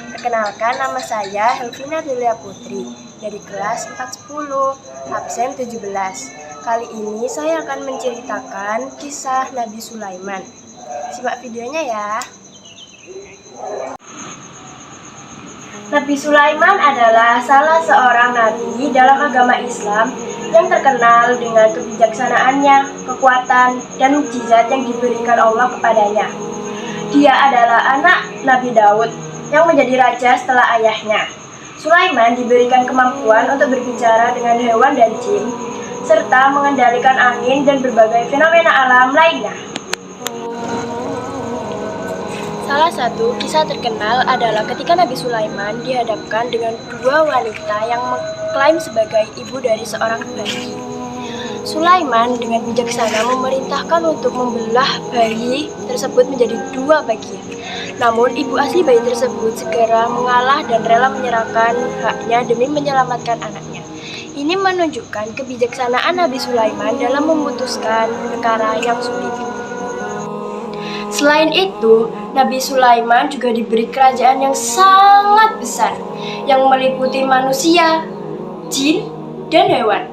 Perkenalkan, nama saya Helvina Delia Putri dari kelas 410, absen 17. Kali ini saya akan menceritakan kisah Nabi Sulaiman. Simak videonya ya. Nabi Sulaiman adalah salah seorang nabi dalam agama Islam yang terkenal dengan kebijaksanaannya, kekuatan, dan mukjizat yang diberikan Allah kepadanya. Dia adalah anak Nabi Daud yang menjadi raja setelah ayahnya. Sulaiman diberikan kemampuan untuk berbicara dengan hewan dan jin, serta mengendalikan angin dan berbagai fenomena alam lainnya. Salah satu kisah terkenal adalah ketika Nabi Sulaiman dihadapkan dengan dua wanita yang mengklaim sebagai ibu dari seorang bayi. Sulaiman dengan bijaksana memerintahkan untuk membelah bayi tersebut menjadi dua bagian. Namun ibu asli bayi tersebut segera mengalah dan rela menyerahkan haknya demi menyelamatkan anaknya. Ini menunjukkan kebijaksanaan Nabi Sulaiman dalam memutuskan perkara yang sulit. Selain itu, Nabi Sulaiman juga diberi kerajaan yang sangat besar, yang meliputi manusia, jin, dan hewan.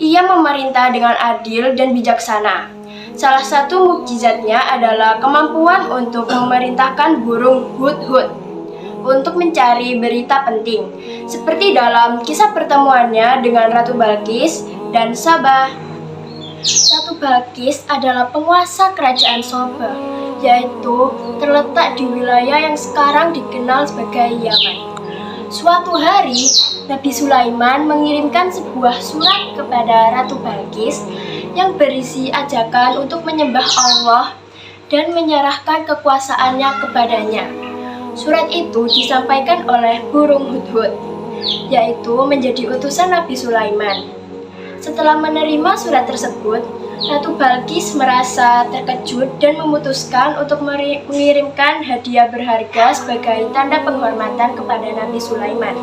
Ia memerintah dengan adil dan bijaksana. Salah satu mukjizatnya adalah kemampuan untuk memerintahkan burung hudhud untuk mencari berita penting, seperti dalam kisah pertemuannya dengan Ratu Balqis dan Sabah. Ratu Balqis adalah penguasa kerajaan Sabah, yaitu terletak di wilayah yang sekarang dikenal sebagai Yaman. Suatu hari, Nabi Sulaiman mengirimkan sebuah surat kepada Ratu Balqis yang berisi ajakan untuk menyembah Allah dan menyerahkan kekuasaannya kepadanya. Surat itu disampaikan oleh burung hudhud, yaitu menjadi utusan Nabi Sulaiman. Setelah menerima surat tersebut, Ratu Balqis merasa terkejut dan memutuskan untuk mengirimkan hadiah berharga sebagai tanda penghormatan kepada Nabi Sulaiman,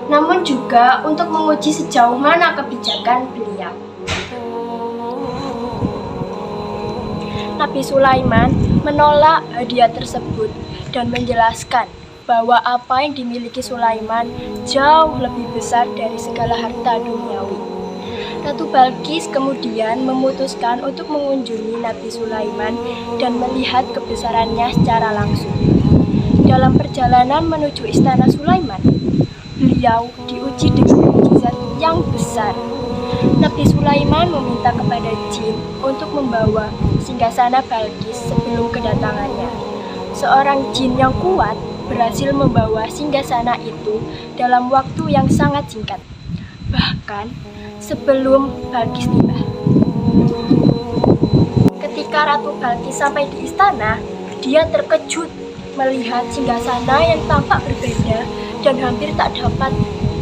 namun juga untuk menguji sejauh mana kebijakan beliau. Nabi Sulaiman menolak hadiah tersebut dan menjelaskan bahwa apa yang dimiliki Sulaiman jauh lebih besar dari segala harta duniawi. Ratu Balqis kemudian memutuskan untuk mengunjungi Nabi Sulaiman dan melihat kebesarannya secara langsung. Dalam perjalanan menuju istana Sulaiman, beliau diuji dengan mukjizat yang besar. Nabi Sulaiman meminta kepada jin untuk membawa singgasana Balqis sebelum kedatangannya. Seorang jin yang kuat berhasil membawa singgasana itu dalam waktu yang sangat singkat, bahkan sebelum Balqis tiba. Ketika Ratu Balqis sampai di istana, dia terkejut melihat singgasana yang tampak berbeda dan hampir tak dapat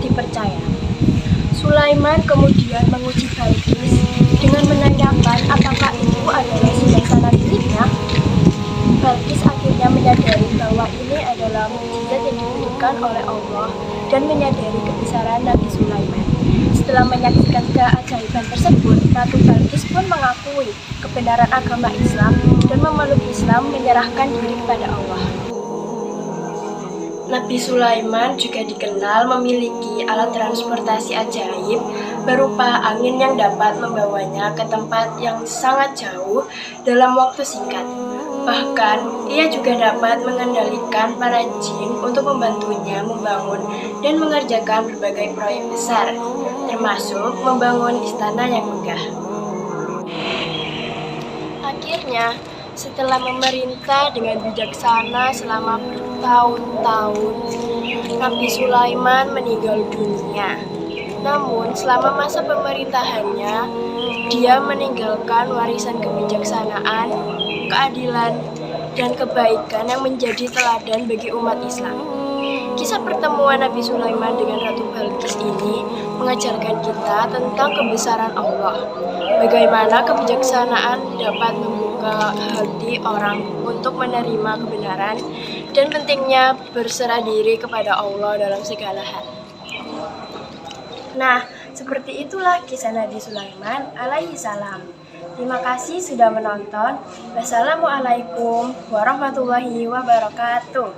dipercaya. Sulaiman kemudian menguji Balqis dengan menanyakan apakah itu adalah singgasana miliknya. Balqis akhirnya menyadari bahwa ini adalah mukjizat yang diberikan oleh Allah dan menyadari kebesaran Nabi Sulaiman. Setelah menyaksikan keajaiban tersebut, Ratu Balqis pun mengakui kebenaran agama Islam dan memeluk Islam, menyerahkan diri kepada Allah. Nabi Sulaiman juga dikenal memiliki alat transportasi ajaib berupa angin yang dapat membawanya ke tempat yang sangat jauh dalam waktu singkat. Bahkan, ia juga dapat mengendalikan para jin untuk membantunya membangun dan mengerjakan berbagai proyek besar, termasuk membangun istana yang megah. Akhirnya, setelah memerintah dengan bijaksana selama bertahun-tahun, Nabi Sulaiman meninggal dunia. Namun, selama masa pemerintahannya, dia meninggalkan warisan kebijaksanaan, keadilan, dan kebaikan yang menjadi teladan bagi umat Islam. Kisah pertemuan Nabi Sulaiman dengan Ratu Balqis ini mengajarkan kita tentang kebesaran Allah, bagaimana kebijaksanaan dapat membuka hati orang untuk menerima kebenaran, dan pentingnya berserah diri kepada Allah dalam segala hal. Nah, seperti itulah kisah Nabi Sulaiman alaihi salam. Terima kasih sudah menonton. Wassalamualaikum warahmatullahi wabarakatuh.